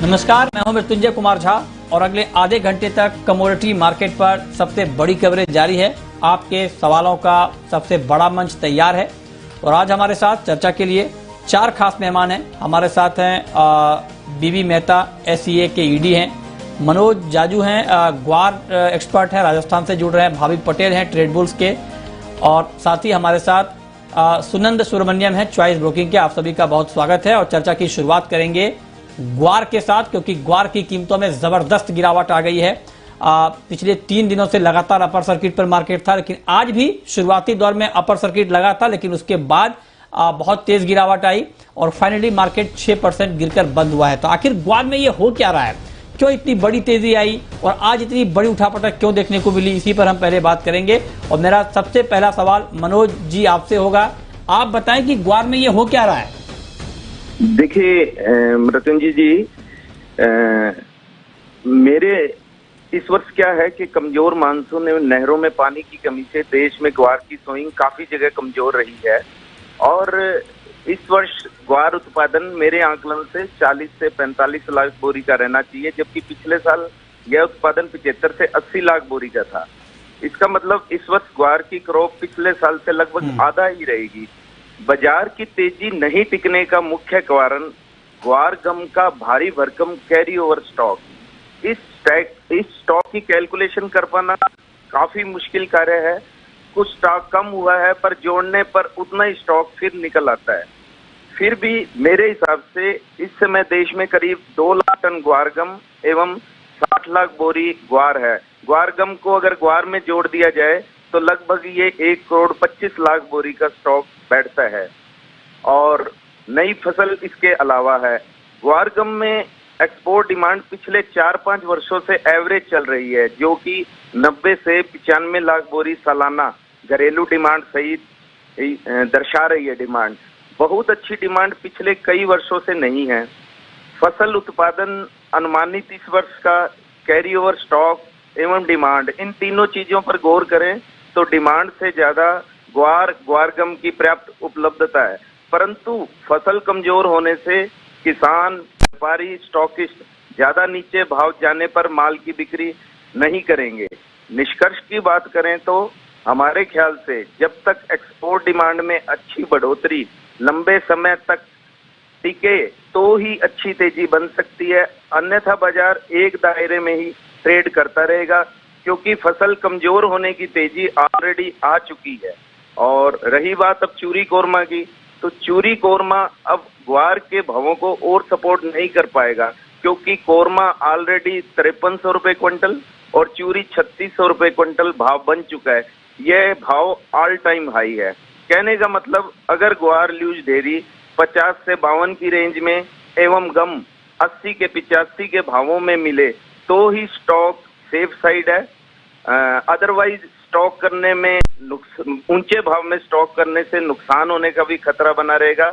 नमस्कार, मैं हूं मृत्युंजय कुमार झा और अगले आधे घंटे तक कमोडिटी मार्केट पर सबसे बड़ी कवरेज जारी है। आपके सवालों का सबसे बड़ा मंच तैयार है और आज हमारे साथ चर्चा के लिए 4 खास मेहमान हैं। हमारे साथ हैं बीबी मेहता, SCA के ED हैं, मनोज जाजू हैं, ग्वार एक्सपर्ट हैं, राजस्थान से जुड़ रहे हैं, भाविक पटेल हैं ट्रेड बुल्स के, और साथ ही हमारे साथ सुनंद सुब्रमण्यम है चॉइस ब्रोकिंग के। आप सभी का बहुत स्वागत है और चर्चा की शुरुआत करेंगे ग्वार के साथ, क्योंकि ग्वार की कीमतों में जबरदस्त गिरावट आ गई है। पिछले 3 दिनों से लगातार अपर सर्किट पर मार्केट था, लेकिन आज भी शुरुआती दौर में अपर सर्किट लगा था, लेकिन उसके बाद बहुत तेज गिरावट आई और फाइनली मार्केट 6% गिरकर बंद हुआ है। तो आखिर ग्वार में ये हो क्या रहा है, क्यों इतनी बड़ी तेजी आई और आज इतनी बड़ी उठापटक क्यों देखने को मिली, इसी पर हम पहले बात करेंगे। और मेरा सबसे पहला सवाल मनोज जी आपसे होगा, आप बताएं कि ग्वार में ये हो क्या रहा है। देखिए मृत्युंजय जी, मेरे इस वर्ष क्या है कि कमजोर मानसून ने नहरों में पानी की कमी से देश में ग्वार की सोइंग काफी जगह कमजोर रही है और इस वर्ष ग्वार उत्पादन मेरे आंकलन से 40 से 45 लाख बोरी का रहना चाहिए, जबकि पिछले साल यह उत्पादन 75 से 80 लाख बोरी का था। इसका मतलब इस वर्ष ग्वार की क्रॉप पिछले साल से लगभग आधा ही रहेगी। बाजार की तेजी नहीं टिकने का मुख्य कारण ग्वार गम का भारी भरकम कैरी ओवर स्टॉक। इस स्टॉक की कैलकुलेशन कर पाना काफी मुश्किल कार्य है। कुछ स्टॉक कम हुआ है पर जोड़ने पर उतना ही स्टॉक फिर निकल आता है। फिर भी मेरे हिसाब से इस समय देश में करीब 2 लाख टन ग्वार गम एवं 60 लाख बोरी ग्वार है। ग्वार गम को अगर ग्वार में जोड़ दिया जाए तो लगभग ये 1 करोड़ 25 लाख बोरी का स्टॉक बैठता है। और नई फसल इसके अलावा है। ग्वार गम में एक्सपोर्ट डिमांड पिछले 4-5 वर्षों से एवरेज चल रही है, जो कि 90 से 95 लाख बोरी सालाना घरेलू डिमांड सहित दर्शा रही है। डिमांड बहुत अच्छी डिमांड पिछले कई वर्षों से नहीं है। फसल उत्पादन अनुमानित इस वर्ष का कैरी ओवर स्टॉक एवं डिमांड, इन तीनों चीजों पर गौर करें तो डिमांड से ज्यादा ग्वार गम की पर्याप्त उपलब्धता है, परंतु फसल कमजोर होने से किसान, व्यापारी, स्टॉकिस्ट ज्यादा नीचे भाव जाने पर माल की बिक्री नहीं करेंगे। निष्कर्ष की बात करें तो हमारे ख्याल से जब तक एक्सपोर्ट डिमांड में अच्छी बढ़ोतरी लंबे समय तक टिके तो ही अच्छी तेजी बन सकती है, अन्यथा बाजार एक दायरे में ही ट्रेड करता रहेगा, क्योंकि फसल कमजोर होने की तेजी ऑलरेडी आ चुकी है। और रही बात अब चूरी कोरमा की, तो चूरी कोरमा अब ग्वार के भावों को और सपोर्ट नहीं कर पाएगा, क्योंकि कोरमा ऑलरेडी 5300 रुपए क्विंटल और चूरी 3600 रुपए क्विंटल भाव बन चुका है। यह भाव ऑल टाइम हाई है। कहने का मतलब अगर ग्वार ल्यूज डेयरी 50 से 52 की रेंज में एवं गम 80 के 85 के भावों में मिले तो ही स्टॉक सेफ साइड है। अदरवाइज स्टॉक करने में ऊंचे भाव में स्टॉक करने से नुकसान होने का भी खतरा बना रहेगा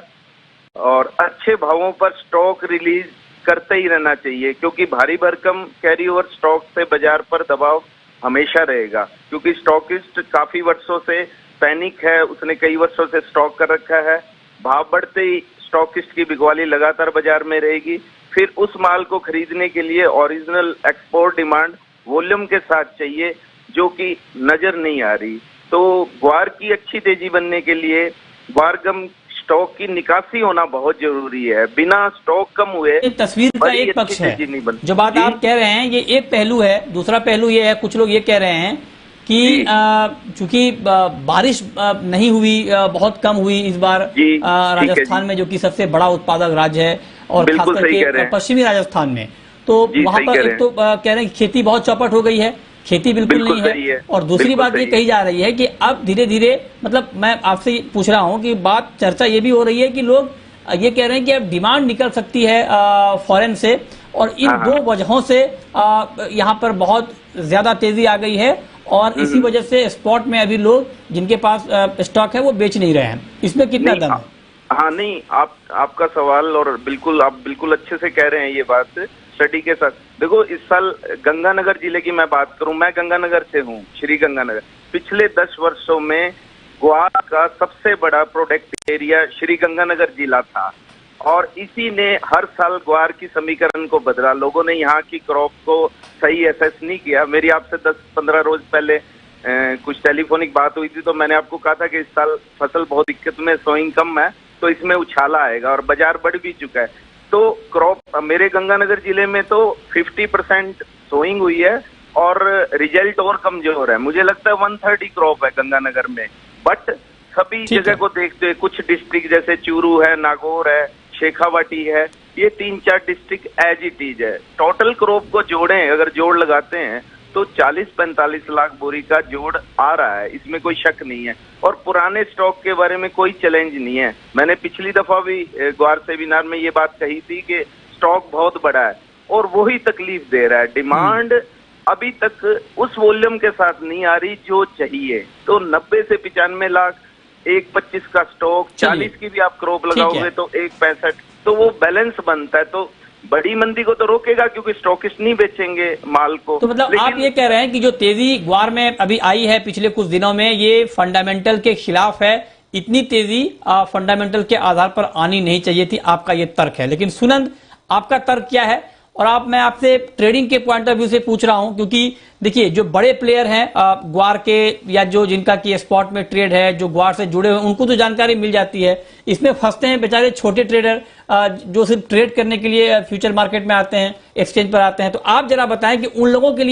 और अच्छे भावों पर स्टॉक रिलीज करते ही रहना चाहिए, क्योंकि भारी भरकम कैरी ओवर स्टॉक से बाजार पर दबाव हमेशा रहेगा, क्योंकि स्टॉकिस्ट काफी वर्षों से पैनिक है, उसने कई वर्षों से स्टॉक कर रखा है। भाव बढ़ते ही स्टॉकिस्ट की बिकवाली लगातार बाजार में रहेगी। फिर उस माल को खरीदने के लिए ओरिजिनल एक्सपोर्ट डिमांड वॉल्यूम के साथ चाहिए, जो कि नजर नहीं आ रही। तो ग्वार की अच्छी तेजी बनने के लिए ग्वार गम स्टॉक की निकासी होना बहुत जरूरी है। बिना स्टॉक कम हुए तस्वीर का एक पक्ष है जो बात आप कह रहे हैं, ये एक पहलू है। दूसरा पहलू ये है, कुछ लोग ये कह रहे हैं कि चूंकि बारिश नहीं हुई, बहुत कम हुई इस बार राजस्थान में, जो कि सबसे बड़ा उत्पादक राज्य है और खास करके पश्चिमी राजस्थान में, तो वहां पर एक तो कह रहे हैं खेती बहुत चौपट हो गई है, खेती बिल्कुल नहीं है। और दूसरी बात ये कही जा रही है कि अब धीरे धीरे, मतलब मैं आपसे पूछ रहा हूं कि बात चर्चा ये भी हो रही है कि लोग ये कह रहे हैं कि अब डिमांड निकल सकती है फॉरेन से, और इन 2 वजहों से यहाँ पर बहुत ज्यादा तेजी आ गई है और इसी वजह से स्पॉट में अभी लोग जिनके पास स्टॉक है वो बेच नहीं रहे हैं। इसमें कितना दम है? हाँ नहीं, आपका सवाल और आप बिल्कुल अच्छे से कह रहे हैं ये बात स्टडी के साथ। देखो इस साल गंगानगर जिले की मैं बात करूं, मैं गंगानगर से हूं, श्री गंगानगर। पिछले 10 वर्षों में ग्वार का सबसे बड़ा प्रोडक्ट एरिया श्री गंगानगर जिला था। और इसी ने हर साल ग्वार की समीकरण को बदला। लोगों ने यहाँ की क्रॉप को सही असेस नहीं किया। मेरी आपसे 10-15 रोज पहले कुछ टेलीफोनिक बात हुई थी, तो मैंने आपको कहा था कि इस साल फसल बहुत दिक्कत में, सोइंग कम है, तो इसमें उछाला आएगा और बाजार बढ़ भी चुका है। तो क्रॉप मेरे गंगानगर जिले में तो 50% सोइंग हुई है और रिजल्ट और कमजोर है। मुझे लगता है 1/3 क्रॉप है गंगानगर में, बट सभी जगह को देखते हुए कुछ डिस्ट्रिक्ट जैसे चूरू है, नागौर है, शेखावाटी है, ये 3-4 डिस्ट्रिक्ट एज इट इज है। टोटल क्रॉप को जोड़ें, अगर जोड़ लगाते हैं तो 40-45 लाख बोरी का जोड़ आ रहा है, इसमें कोई शक नहीं है। और पुराने स्टॉक के बारे में कोई चैलेंज नहीं है। मैंने पिछली दफा भी ग्वार सेमिनार में ये बात कही थी कि स्टॉक बहुत बड़ा है और वही तकलीफ दे रहा है। डिमांड अभी तक उस वॉल्यूम के साथ नहीं आ रही जो चाहिए। तो 90 से 95 लाख 1.25 का स्टॉक, 40 की भी आप क्रॉप लगाओगे तो 1.65, तो वो बैलेंस बनता है। तो बड़ी मंदी को तो रोकेगा क्योंकि स्टॉकिस्ट नहीं बेचेंगे माल को। तो मतलब आप ये कह रहे हैं कि जो तेजी ग्वार में अभी आई है पिछले कुछ दिनों में, ये फंडामेंटल के खिलाफ है। इतनी तेजी फंडामेंटल के आधार पर आनी नहीं चाहिए थी, आपका ये तर्क है। लेकिन सुनंद, आपका तर्क क्या है? और मैं आपसे ट्रेडिंग के पॉइंट ऑफ व्यू से पूछ रहा हूं, क्योंकि देखिए जो बड़े प्लेयर हैं ग्वार के, या जो जिनका की स्पॉट में ट्रेड है, जो ग्वार से जुड़े हुए, उनको तो जानकारी मिल जाती है। इसमें फंसते हैं बेचारे छोटे ट्रेडर जो सिर्फ ट्रेड करने के लिए फ्यूचर मार्केट में आते हैं, एक्सचेंज पर आते हैं। तो आप जरा बताएं कि उन लोगों के लिए